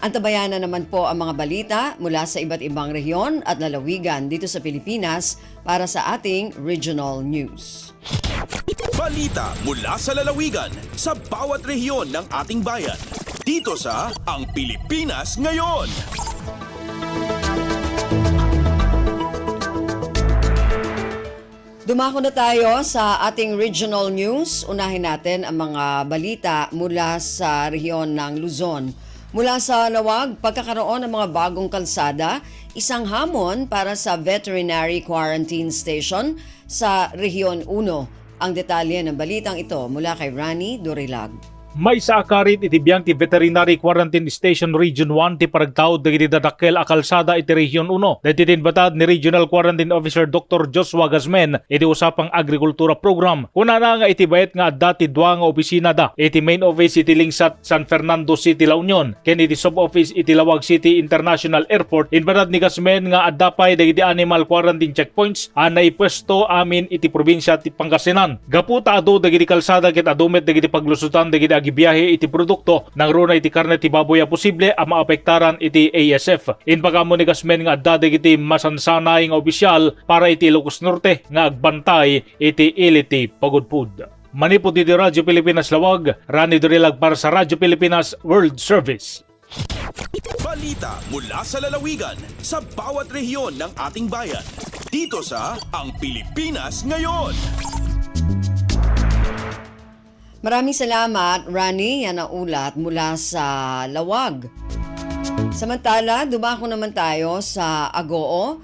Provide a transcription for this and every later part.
Antabayan na naman po ang mga balita mula sa iba't ibang rehiyon at lalawigan dito sa Pilipinas para sa ating regional news. Balita mula sa lalawigan sa bawat rehiyon ng ating bayan. Dito sa Ang Pilipinas Ngayon. Dumako na tayo sa ating regional news. Unahin natin ang mga balita mula sa rehiyon ng Luzon. Mula sa Lawag, pagkakaroon ng mga bagong kalsada, isang hamon para sa veterinary quarantine station sa Rehiyon 1. Ang detalye ng balitang ito mula kay Rani Dorilag. May saakarit itibiyang ti Veterinary Quarantine Station Region 1 ti paragtawd dagiti dadakkel a kalsada iti Region 1. Dati tinbatad ni Regional Quarantine Officer Dr. Joshua Gazmen iti usapang agrikultura program. Kuna na nga iti bayet nga adda ti dua nga opisina da iti main office iti Lingsat San Fernando City La Union ken iti sub office iti Lawag City International Airport. Inbatad ni Gazmen nga adda pay dagiti animal quarantine checkpoints a naipwesto amin iti probinsya ti Pangasinan. Gaputa adu dagiti kalsada ket adumet dagiti paglusutan dagiti gibiyahe iti produkto nang runa iti karne ti baboy a posible a maapektaran iti ASF. Inpagamo ni Gazmen nga adda iti masansanay nga opisyal para iti Ilocos Norte nga agbantay iti iliti pagudpud. Manipod iti Radyo Pilipinas Lawag, Rani Dorilag para sa Radyo Pilipinas World Service. Balita mula sa lalawigan sa bawat rehiyon ng ating bayan. Dito sa Ang Pilipinas Ngayon. Maraming salamat, Rani. Yan ang ulat mula sa Lawag. Samantala, dumako naman tayo sa Agoo.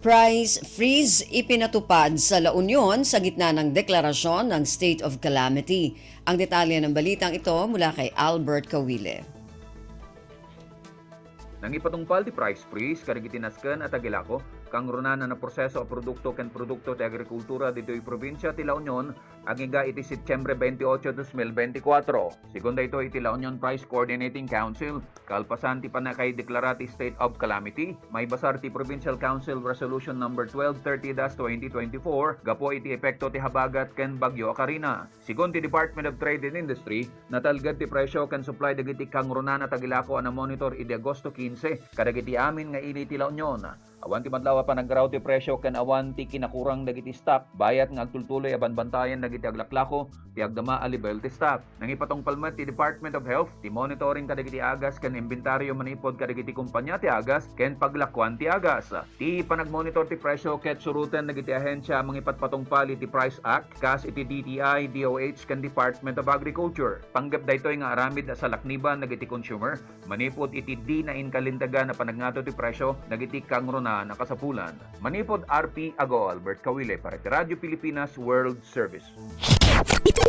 Price freeze ipinatupad sa La Union sa gitna ng deklarasyon ng State of Calamity. Ang detalye ng balitang ito mula kay Albert Kawile. Nang ipatungpal ti price freeze kadagiti nasken at agilako kang runana na proseso a produkto ken produkto ti agrikultura ditoy probinsya ti La Union agiga iti Setyembre 28, 2024. Segunda ito iti La Union Price Coordinating Council kalpasan ti panakay deklarati state of calamity may basar ti Provincial Council Resolution number 1230-2024 gapo iti epekto ti habagat ken bagyo Karina. Sigon ti Department of Trade and Industry natalgad ti presyo ken supply dagiti kang runana tagilako ana monitor iti Agosto 15 kadagiti amin nga ili ti La Union. Awan ti madlawa pa naggaraw ti presyo ken awan ti kinakurang dagiti stock bayat nga agtultuloy aban bantayan dagiti aglaklako ti agdama a level ti stock. Nang ipatungpalmet ti Department of Health ti monitoring kadagiti agas ken inventaryo manipod kadagiti kumpanya ti agas ken paglakwan ti agas. Ti panagmonitor ti presyo ket suruten dagiti ahensya mangipatpatungpali ti Price Act kas iti DTI, DOH ken Department of Agriculture. Panggap daytoy nga aramid sa lakniban dagiti consumer manipod iti di na inkalintagan na panagnato ti presyo dagiti kangrona nakasapulan. Manipod RP Ago Albert Kawile para ti Radyo Pilipinas World Service.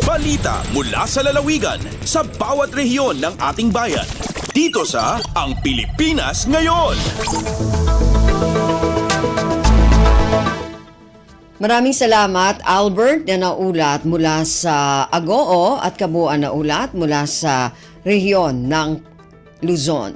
Balita mula sa lalawigan sa bawat rehiyon ng ating bayan. Dito sa Ang Pilipinas Ngayon. Maraming salamat, Albert, na naulat mula sa Agoo at kabuuan na ulat mula sa rehiyon ng Luzon.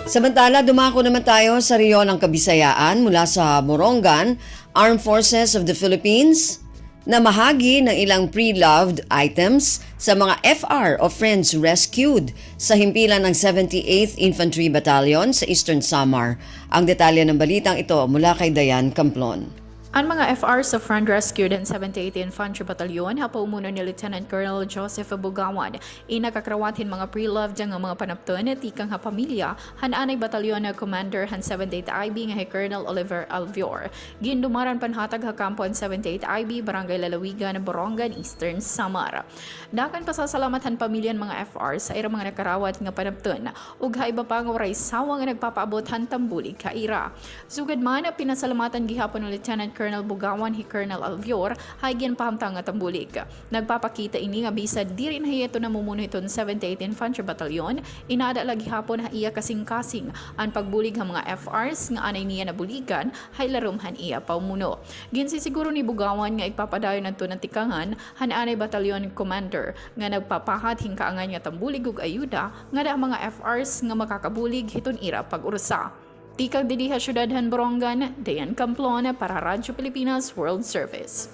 Samantala, dumako naman tayo sa rehiyon ng Kabisayaan mula sa Morongan, Armed Forces of the Philippines na mahagi ng ilang pre-loved items sa mga FR o Friends rescued sa himpilan ng 78th Infantry Battalion sa Eastern Samar. Ang detalye ng balitang ito mula kay Dayan Camplon. Ang mga FR sa Friend Rescued and 78th Infantry Battalion, hapaumuno ni Lieutenant Colonel Joseph Bugawan, inakakrawathin mga pre-loved ang mga panapton at ikang pamilya, hananay batalyon na Commander han 78th IB nga Colonel Oliver Alvior. Gindumaran panhatag hakampon 78th IB, Barangay Lalawigan, Borongan, Eastern Samar. Dakan pasasalamatan pamilyan mga FR sa irang mga nakarawat nga panapton, ug iba pa nga waray sawa nga nagpapaabot han tambulig kaira. Sugad man, pinasalamatan gihapon ni Lieutenant Colonel Bugawan hi Colonel Alvior haygin pahamtang nga tambulig. Nagpapakita ini nga bisad di rin hayeto na mumuno iton 78th Infantry Battalion, inaada lagi hapon ha iya kasing-kasing ang pagbulig ng mga FRs nga anay niya na buligan hay larumhan iya paumuno. Ginsisiguro ni Bugawan nga ipapadayon nato ng tikangan han anay batalyon commander nga nagpapahat hingkaangan nga tambulig ug ayuda nga da mga FRs nga makakabulig hiton ira pag-urusa. Tikag diliha Syudadhan Borongan, Dayan Camplon para Radyo Pilipinas World Service.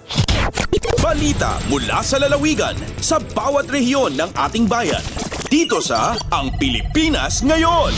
Balita mula sa lalawigan sa bawat rehiyon ng ating bayan. Dito sa Ang Pilipinas Ngayon.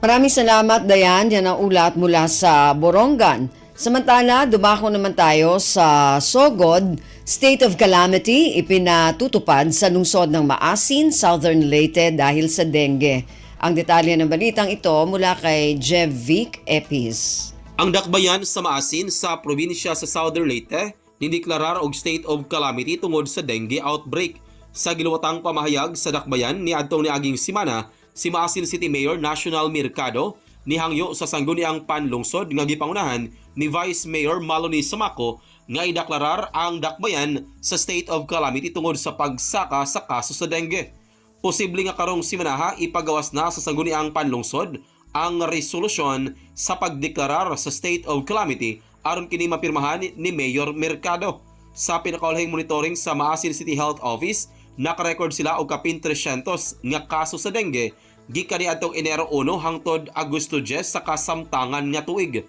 Maraming salamat, Dayan. Yan ang ulat mula sa Borongan. Samantala, dumako naman tayo sa Sogod. State of calamity ipinatutupad sa lungsod ng Maasin, Southern Leyte dahil sa dengue. Ang detalye ng balitang ito mula kay Jevvic Epis. Ang dakbayan sa Maasin sa probinsya sa Southern Leyte nideklarar og state of calamity tungod sa dengue outbreak. Sa giluwatang pamahayag sa dakbayan ni adtong niaging semana, si Maasin City Mayor National Mercado nihangyo sa sangguniang panlungsod nga gipangunahan ni Vice Mayor Maloni Samaco nga idaklarar ang dakbayan sa state of calamity tungod sa pagsaka sa kaso sa dengue. Posible nga karong simanaha ipagawas na sa sangguniang panlungsod ang resolusyon sa pagdeklarar sa state of calamity aron kini mapirmahan ni Mayor Mercado. Sa pinakaulahing monitoring sa Maasin City Health Office, nakarecord sila og kapin 300 nga kaso sa dengue gikan niadtong Enero 1 hangtod Agosto 10 sa kasamtangan nga tuig.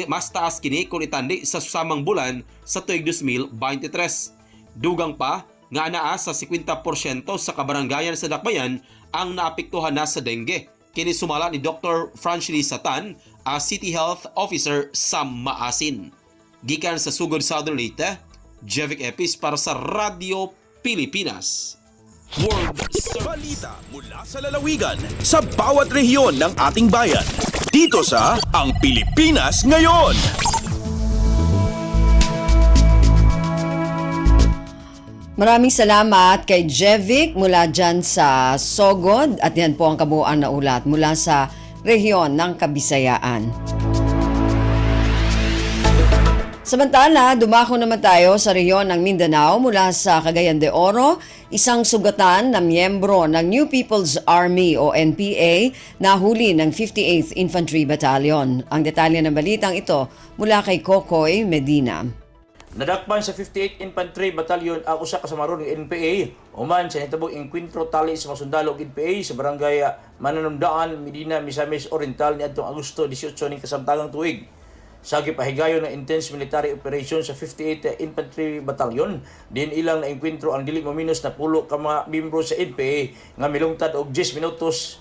Mas taas kini kung itandi sa susamang bulan sa tuig 2023. Dugang pa nga anaa sa 50% sa kabaranggayan sa dakbayan ang naapektuhan na sa dengue. Kini sumala ni Dr. Francis Satan, City Health Officer sa Maasin. Gikan sa Sugod Southern Leyte, Jevvic Epis para sa Radio Pilipinas. World Balita mula sa lalawigan sa bawat rehiyon ng ating bayan. Dito sa Ang Pilipinas Ngayon. Maraming salamat kay Jevvic mula dyan sa Sogod at yan po ang kabuuan na ulat mula sa rehiyon ng Kabisayaan. Samantala, dumako naman tayo sa rehiyon ng Mindanao mula sa Cagayan de Oro, isang sugatan na miyembro ng New People's Army o NPA na huli ng 58th Infantry Battalion. Ang detalye ng balitang ito mula kay Kokoy Medina. Nadakpan sa 58th Infantry Battalion ang usa ka samaron ng NPA human sa nitubong enkwentro tali sa mga sundalo ng NPA sa barangay Mananumdaan, Medina, Misamis Oriental niadtong Agosto 18 ning kasamtangang tuig. Sa gipahigayon ng intense military operation sa 58th Infantry Battalion, din ilang na enkwentro ang dili mo minus na pulo ka mga miyembro sa NPA nga milungtad og 10 minutos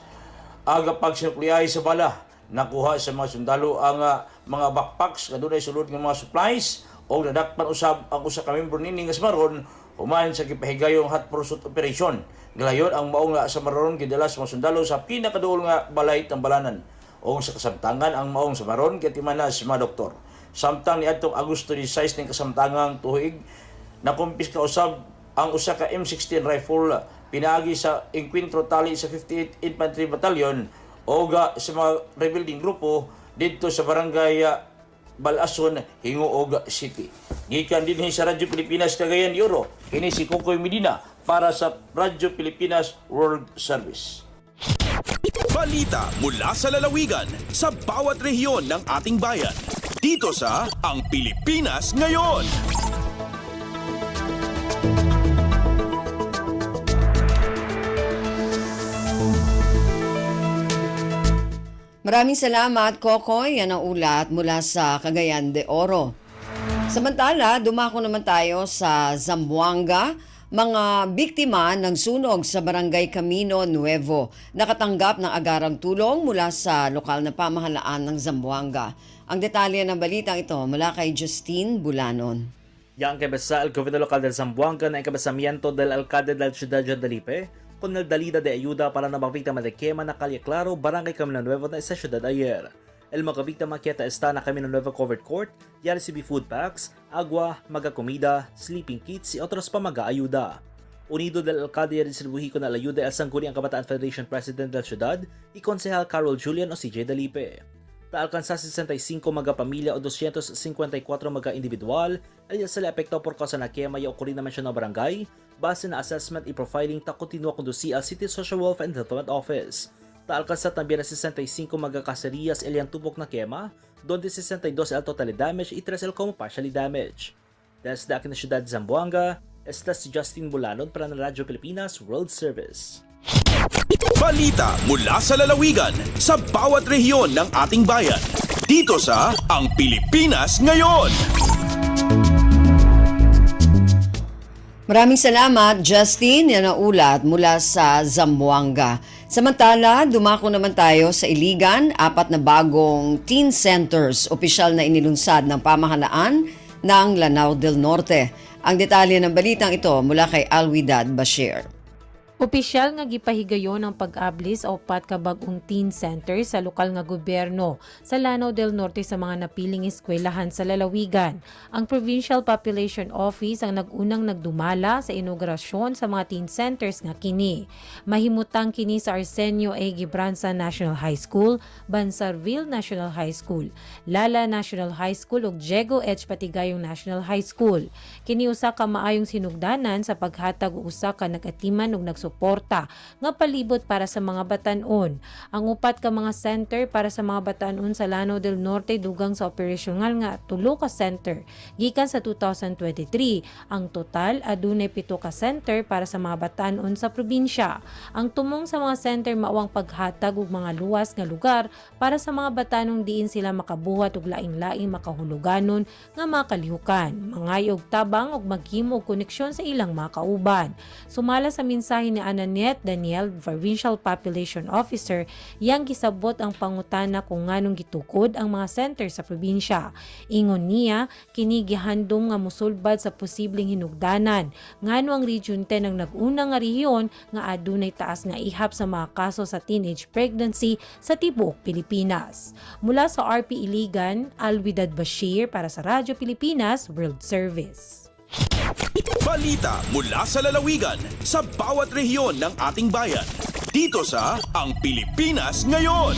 aga pagsinukliyay sa bala. Nakuha sa mga sundalo ang mga backpacks nga dunay sulod nga mga supplies o nadakpan usab ang usa ka miyembro nini nga samaron human sa gipahigayong hot pursuit operation. Galayon ang maong nga samaron gidala sa mga sundalo sa pinakaduol nga balay tambalanan. O sa kasamtangan ang maong samaron katiman na sa mga doktor. Samtang niadtong Agosto 16 ning kasamtangang tuig, nakumpiska usab ang usa ka M16 rifle pinaagi sa enkwentro tali sa 58th Infantry Battalion o sa mga rebuilding grupo dito sa barangay Balason, Hingoog City. Gikan din sa Radyo Pilipinas Cagayan de Oro, kini si Kokoy Medina para sa Radyo Pilipinas World Service. Balita mula sa lalawigan sa bawat rehiyon ng ating bayan. Dito sa Ang Pilipinas Ngayon. Maraming salamat, Kokoy. Yan ang ulat mula sa Cagayan de Oro. Samantala, dumako naman tayo sa Zamboanga. Mga biktima ng sunog sa Barangay Camino Nuevo nakatanggap ng agarang tulong mula sa lokal na pamahalaan ng Zamboanga. Ang detalye ng balitang ito mula kay Justine Bulanon. Yang encabeza el gobierno local de Zamboanga na encabezamiento del alcalde de la ciudad de Dalipe con el dalida de ayuda para na mga biktima de quema na Calle Claro, Barangay Camino Nuevo na esa ciudad ayer. El mga biktima quieta está na Camino Nuevo Covered Court, ya recibe food packs, agua, mga comida, sleeping kits y otros pa mga ayuda. Unido del alcalde ya distribuhi con la ayuda al Sangguniang Kabataan Federation President del Ciudad y Konsehal Carol Julian o CJ Dalipe. Alcanza 65 mga pamilya o 254 mga individual el ya se le afectó por causa na quema y ocurrió naman siya ng barangay base na assessment y profiling ta continua conduci al City Social Welfare and Development Office. Alcanza también a 65 mga caserías el yang tubok na quema, donde 62 el totally damage y 3 el como partially damage. Desde aquí na Ciudad de Zamboanga, esta si Justin Bulanon para ng Radyo Pilipinas World Service. Balita mula sa lalawigan sa bawat rehiyon ng ating bayan. Dito sa Ang Pilipinas Ngayon. Maraming salamat, Justin. Yan ang ulat mula sa Zamboanga. Samantala, dumako naman tayo sa Iligan, 4 na bagong teen centers, opisyal na inilunsad ng pamahalaan ng Lanao del Norte. Ang detalye ng balitang ito mula kay Alwidad Bashir. Opisyal nga gipahigayon ang pag-ablis o 4 ka bagong teen center sa lokal nga gobyerno sa Lanao del Norte sa mga napiling eskwelahan sa lalawigan. Ang Provincial Population Office ang nag-unang nagdumala sa inaugurasyon sa mga teen centers nga kini. Mahimutang kini sa Arsenio A. Gibranza National High School, Bansarville National High School, Lala National High School ug Diego H. Patigayong National High School. Kini usa ka maayong sinugdanan sa paghatag og usa ka nag-atiman ug nagsuporta nga palibot para sa mga batan-on. Ang 4 ka mga center para sa mga batan-on sa Lanao del Norte dugang sa operasyonal nga 3 ka center gikan sa 2023. Ang total adunay 7 ka center para sa mga batan-on sa probinsya. Ang tumong sa mga center maawang paghatag og mga luwas nga lugar para sa mga batanong diin sila makabuhat og laing-laing makahuluganon nga makalihukan, mangayog tabang og maghimo og koneksyon sa ilang mga kauban. Sumala sa mensahe ni Ananet Daniel, Provincial Population Officer, yang gisabot ang pangutana kung nganong gitukod ang mga center sa probinsya. Ingon niya, kini gihandom nga mosulbad sa posibleng hinugdanan. Ngano ang Region 10 ang nag-una nga rehiyon nga adunay taas nga ihap sa mga kaso sa teenage pregnancy sa tibuok Pilipinas. Mula sa RP Iligan, Alwidad Bashir para sa Radyo Pilipinas World Service. Balita mula sa lalawigan sa bawat rehiyon ng ating bayan. Dito sa Ang Pilipinas Ngayon.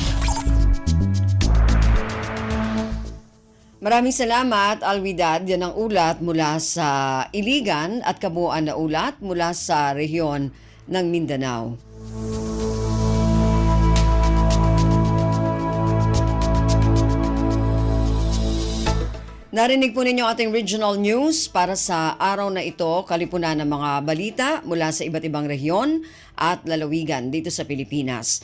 Maraming salamat, Alwidad. Yan ang ulat mula sa Iligan at kabuuan na ulat mula sa rehiyon ng Mindanao. Narinig po ninyo ating regional news para sa araw na ito, kalipunan ng mga balita mula sa iba't ibang rehiyon at lalawigan dito sa Pilipinas.